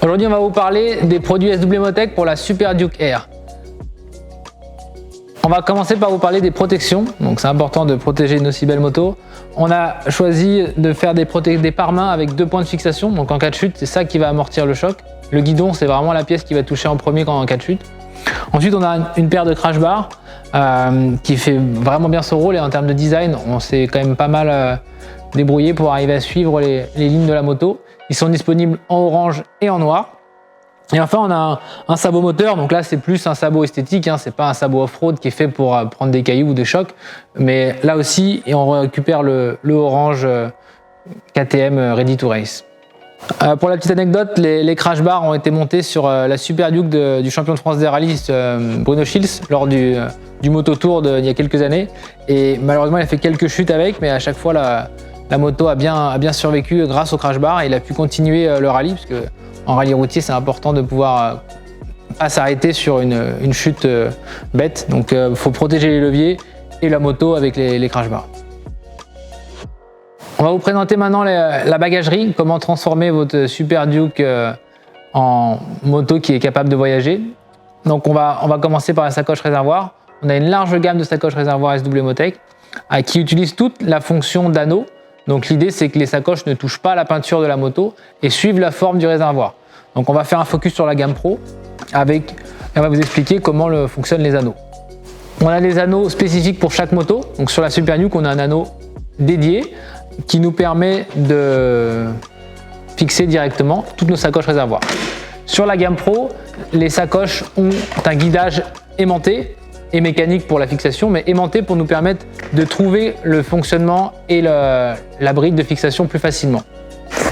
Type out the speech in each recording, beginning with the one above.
Aujourd'hui, on va vous parler des produits SW Motec pour la Super Duke Air. On va commencer par vous parler des protections, donc c'est important de protéger une aussi belle moto. On a choisi de faire des pare-mains avec 2 points de fixation, donc en cas de chute, c'est ça qui va amortir le choc. Le guidon, c'est vraiment la pièce qui va toucher en premier en cas de chute. Ensuite, on a une paire de crash bars qui fait vraiment bien son rôle, et en termes de design, on s'est quand même pas mal débrouillé pour arriver à suivre les lignes de la moto. Ils sont disponibles en orange et en noir. Et enfin, on a un sabot moteur, donc là c'est plus un sabot esthétique, hein, c'est pas un sabot off-road qui est fait pour prendre des cailloux ou des chocs, mais là aussi, et on récupère le orange KTM Ready to Race. Pour la petite anecdote, les crash bars ont été montés sur la Super Duke du champion de France des rallyes Bruno Schilz lors du Moto Tour il y a quelques années, et malheureusement il a fait quelques chutes avec, mais à chaque fois la moto a bien survécu grâce au crash bar, et il a pu continuer le rallye, parce que en rallye routier, c'est important de pouvoir pas s'arrêter sur une chute bête. Donc, il faut protéger les leviers et la moto avec les crash bars. On va vous présenter maintenant la bagagerie, comment transformer votre Super Duke en moto qui est capable de voyager. Donc, on va commencer par la sacoche réservoir. On a une large gamme de sacoches réservoir SW Motec qui utilise toute la fonction d'anneau. Donc l'idée, c'est que les sacoches ne touchent pas la peinture de la moto et suivent la forme du réservoir. Donc on va faire un focus sur la gamme Pro et on va vous expliquer comment fonctionnent les anneaux. On a des anneaux spécifiques pour chaque moto. Donc sur la Super Duke, on a un anneau dédié qui nous permet de fixer directement toutes nos sacoches réservoirs. Sur la gamme Pro, les sacoches ont un guidage aimanté et mécanique pour la fixation, mais aimanté pour nous permettre de trouver le fonctionnement et la bride de fixation plus facilement.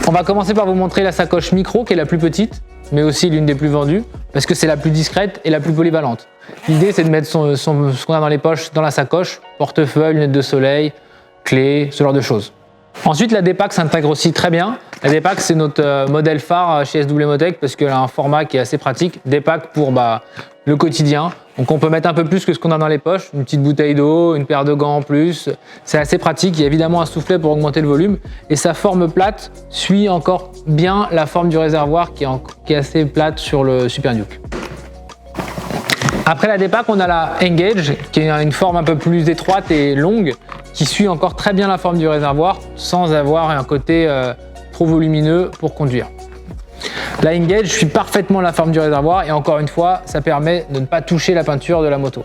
On va commencer par vous montrer la sacoche micro, qui est la plus petite, mais aussi l'une des plus vendues, parce que c'est la plus discrète et la plus polyvalente. L'idée, c'est de mettre ce qu'on a dans les poches dans la sacoche, portefeuille, lunettes de soleil, clés, ce genre de choses. Ensuite, la D-Pack s'intègre aussi très bien. La D-Pack, c'est notre modèle phare chez SW Motec, parce qu'elle a un format qui est assez pratique. D-Pack pour le quotidien. Donc on peut mettre un peu plus que ce qu'on a dans les poches, une petite bouteille d'eau, une paire de gants en plus. C'est assez pratique. Il y a évidemment un soufflet pour augmenter le volume. Et sa forme plate suit encore bien la forme du réservoir qui est assez plate sur le Super Duke. Après la D-Pack, on a la Engage, qui est une forme un peu plus étroite et longue, qui suit encore très bien la forme du réservoir sans avoir un côté trop volumineux pour conduire. La Engage suit parfaitement la forme du réservoir, et encore une fois, ça permet de ne pas toucher la peinture de la moto.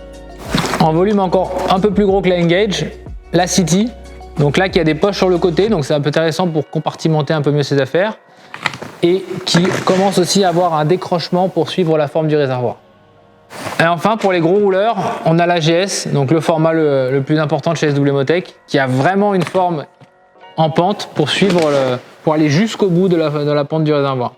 En volume encore un peu plus gros que la Engage, la City, donc là qui a des poches sur le côté, donc c'est un peu intéressant pour compartimenter un peu mieux ses affaires, et qui commence aussi à avoir un décrochement pour suivre la forme du réservoir. Et enfin, pour les gros rouleurs, on a la GS, donc le format le plus important de chez SW Motec, qui a vraiment une forme en pente pour aller jusqu'au bout de la pente du réservoir.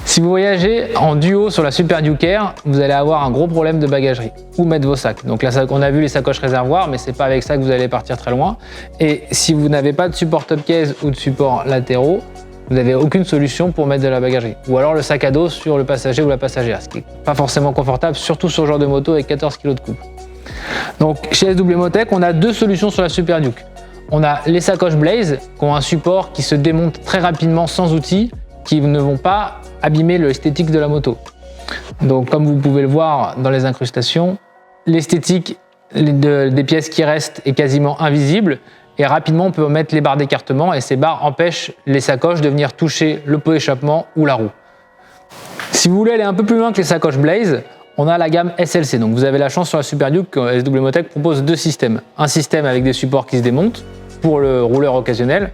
Si vous voyagez en duo sur la Super Duke Air, vous allez avoir un gros problème de bagagerie. Où mettre vos sacs? Donc là, on a vu les sacoches réservoirs, mais c'est pas avec ça que vous allez partir très loin. Et si vous n'avez pas de support top case ou de support latéraux, vous n'avez aucune solution pour mettre de la bagagerie. Ou alors le sac à dos sur le passager ou la passagère, ce qui n'est pas forcément confortable, surtout sur ce genre de moto avec 14 kg de couple. Donc chez SW Motec, on a 2 solutions sur la Super Duke. On a les sacoches Blaze, qui ont un support qui se démonte très rapidement sans outils, qui ne vont pas abîmer l'esthétique de la moto. Donc comme vous pouvez le voir dans les incrustations, l'esthétique des pièces qui restent est quasiment invisible, et rapidement on peut mettre les barres d'écartement, et ces barres empêchent les sacoches de venir toucher le pot d'échappement ou la roue. Si vous voulez aller un peu plus loin que les sacoches Blaze, on a la gamme SLC. Donc vous avez la chance sur la Super Duke que SW Motec propose 2 systèmes. Un système avec des supports qui se démontent pour le rouleur occasionnel,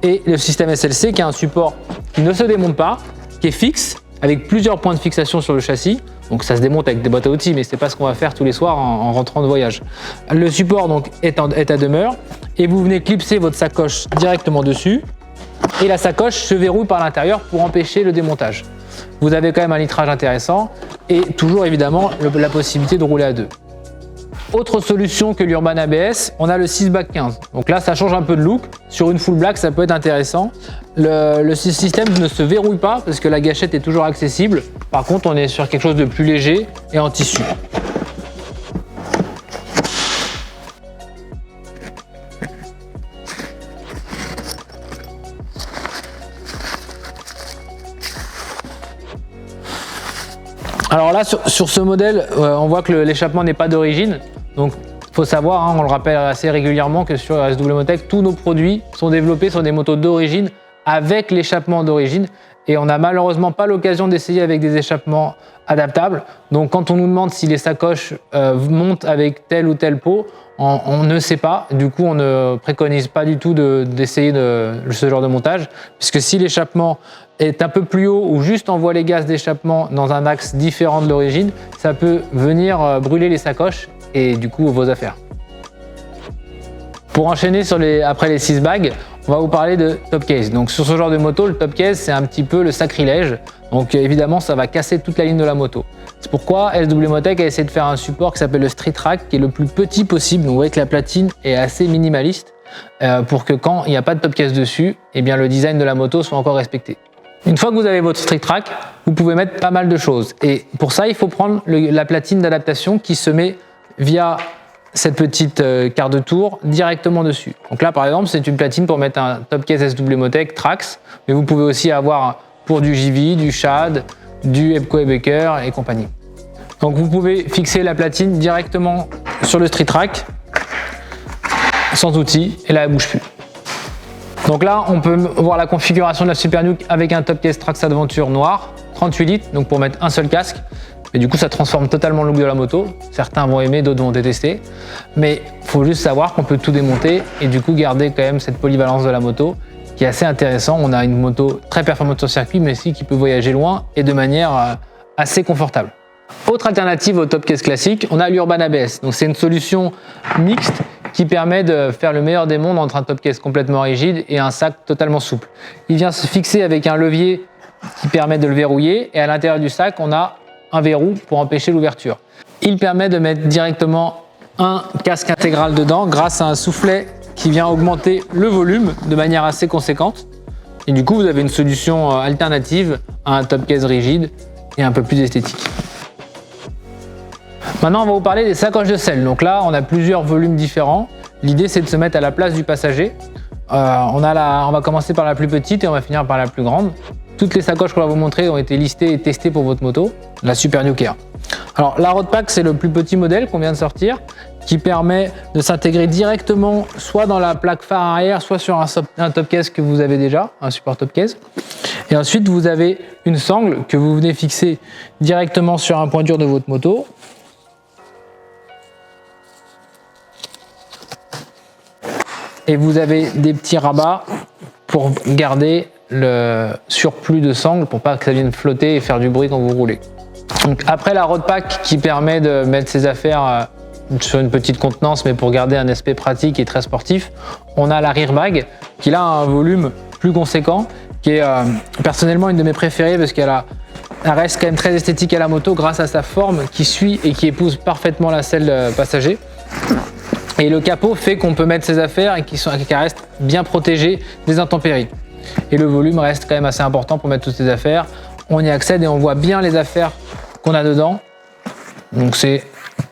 et le système SLC qui a un support qui ne se démonte pas, qui est fixe, avec plusieurs points de fixation sur le châssis. Donc ça se démonte avec des boîtes à outils, mais c'est pas ce qu'on va faire tous les soirs en rentrant de voyage. Le support donc est à demeure, et vous venez clipser votre sacoche directement dessus, et la sacoche se verrouille par l'intérieur pour empêcher le démontage. Vous avez quand même un litrage intéressant, et toujours évidemment la possibilité de rouler à 2. Autre solution que l'Urban ABS, on a le 6-back 15. Donc là, ça change un peu de look. Sur une full black, ça peut être intéressant. Le système ne se verrouille pas parce que la gâchette est toujours accessible. Par contre, on est sur quelque chose de plus léger et en tissu. Alors là, sur ce modèle, on voit que l'échappement n'est pas d'origine. Donc, il faut savoir, hein, on le rappelle assez régulièrement, que sur SW Motec, tous nos produits sont développés sur des motos d'origine avec l'échappement d'origine. Et on n'a malheureusement pas l'occasion d'essayer avec des échappements adaptables. Donc, quand on nous demande si les sacoches montent avec telle ou telle peau, on ne sait pas. Du coup, on ne préconise pas du tout d'essayer ce genre de montage. Puisque si l'échappement est un peu plus haut ou juste envoie les gaz d'échappement dans un axe différent de l'origine, ça peut venir brûler les sacoches et du coup vos affaires. Pour enchaîner après les 6 bagues, on va vous parler de top case. Donc sur ce genre de moto, le top case, c'est un petit peu le sacrilège. Donc évidemment, ça va casser toute la ligne de la moto. C'est pourquoi SW Motec a essayé de faire un support qui s'appelle le Street Rack, qui est le plus petit possible. Donc vous voyez que la platine est assez minimaliste pour que quand il n'y a pas de top case dessus, eh bien, le design de la moto soit encore respecté. Une fois que vous avez votre Street Rack, vous pouvez mettre pas mal de choses. Et pour ça, il faut prendre la platine d'adaptation qui se met via cette petite quart de tour directement dessus. Donc là, par exemple, c'est une platine pour mettre un top case SW Motec Trax, mais vous pouvez aussi avoir pour du JV, du Shad, du Ebco et Baker et compagnie. Donc vous pouvez fixer la platine directement sur le Street Rack sans outil et là elle bouge plus. Donc là on peut voir la configuration de la Super Duke avec un top case Trax Adventure noir, 38 litres, donc pour mettre un seul casque. Et du coup ça transforme totalement le look de la moto. Certains vont aimer, d'autres vont détester. Mais il faut juste savoir qu'on peut tout démonter et du coup garder quand même cette polyvalence de la moto qui est assez intéressant. On a une moto très performante sur circuit mais aussi qui peut voyager loin et de manière assez confortable. Autre alternative au top case classique, on a l'Urban ABS. Donc c'est une solution mixte qui permet de faire le meilleur des mondes entre un top case complètement rigide et un sac totalement souple. Il vient se fixer avec un levier qui permet de le verrouiller et à l'intérieur du sac on a un verrou pour empêcher l'ouverture. Il permet de mettre directement un casque intégral dedans grâce à un soufflet qui vient augmenter le volume de manière assez conséquente. Et du coup, vous avez une solution alternative à un top case rigide et un peu plus esthétique. Maintenant, on va vous parler des sacoches de selle. Donc là, on a plusieurs volumes différents. L'idée, c'est de se mettre à la place du passager. On va commencer par la plus petite et on va finir par la plus grande. Toutes les sacoches qu'on va vous montrer ont été listées et testées pour votre moto, la Super Duke Air. Alors la Road Pack, c'est le plus petit modèle qu'on vient de sortir, qui permet de s'intégrer directement soit dans la plaque phare arrière, soit sur un top case que vous avez déjà, un support top case. Et ensuite, vous avez une sangle que vous venez fixer directement sur un point dur de votre moto. Et vous avez des petits rabats pour garder le surplus de sangle pour pas que ça vienne flotter et faire du bruit quand vous roulez. Donc après la Road Pack qui permet de mettre ses affaires sur une petite contenance mais pour garder un aspect pratique et très sportif, on a la Rear Bag qui a un volume plus conséquent, qui est personnellement une de mes préférées parce qu'elle reste quand même très esthétique à la moto grâce à sa forme qui suit et qui épouse parfaitement la selle passager. Et le capot fait qu'on peut mettre ses affaires et qui restent bien protégées des intempéries. Et le volume reste quand même assez important pour mettre toutes ces affaires. On y accède et on voit bien les affaires qu'on a dedans. Donc c'est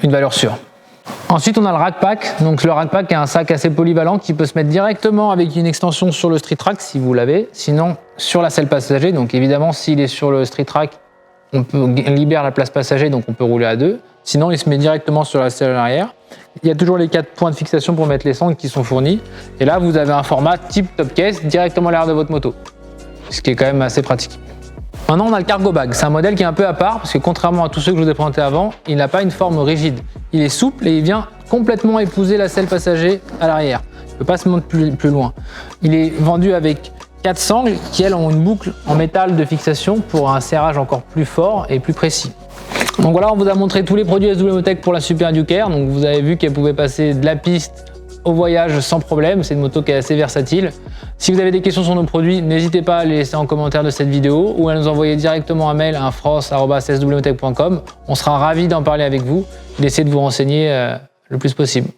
une valeur sûre. Ensuite, on a le Rack Pack. Donc le Rack Pack est un sac assez polyvalent qui peut se mettre directement avec une extension sur le Street Rack si vous l'avez. Sinon, sur la selle passager. Donc évidemment, s'il est sur le Street Rack, on libère la place passager, donc on peut rouler à deux. Sinon, il se met directement sur la selle arrière. Il y a toujours les 4 points de fixation pour mettre les sangles qui sont fournis. Et là, vous avez un format type top case directement à l'arrière de votre moto, ce qui est quand même assez pratique. Maintenant, on a le Cargo Bag. C'est un modèle qui est un peu à part parce que contrairement à tous ceux que je vous ai présentés avant, il n'a pas une forme rigide. Il est souple et il vient complètement épouser la selle passager à l'arrière. Il ne peut pas se monter plus loin. Il est vendu avec 4 sangles qui, elles, ont une boucle en métal de fixation pour un serrage encore plus fort et plus précis. Donc voilà, on vous a montré tous les produits SW Motec pour la Super Duke Air. Donc vous avez vu qu'elle pouvait passer de la piste au voyage sans problème. C'est une moto qui est assez versatile. Si vous avez des questions sur nos produits, n'hésitez pas à les laisser en commentaire de cette vidéo ou à nous envoyer directement un mail à infros@swmotec.com. On sera ravis d'en parler avec vous et d'essayer de vous renseigner le plus possible.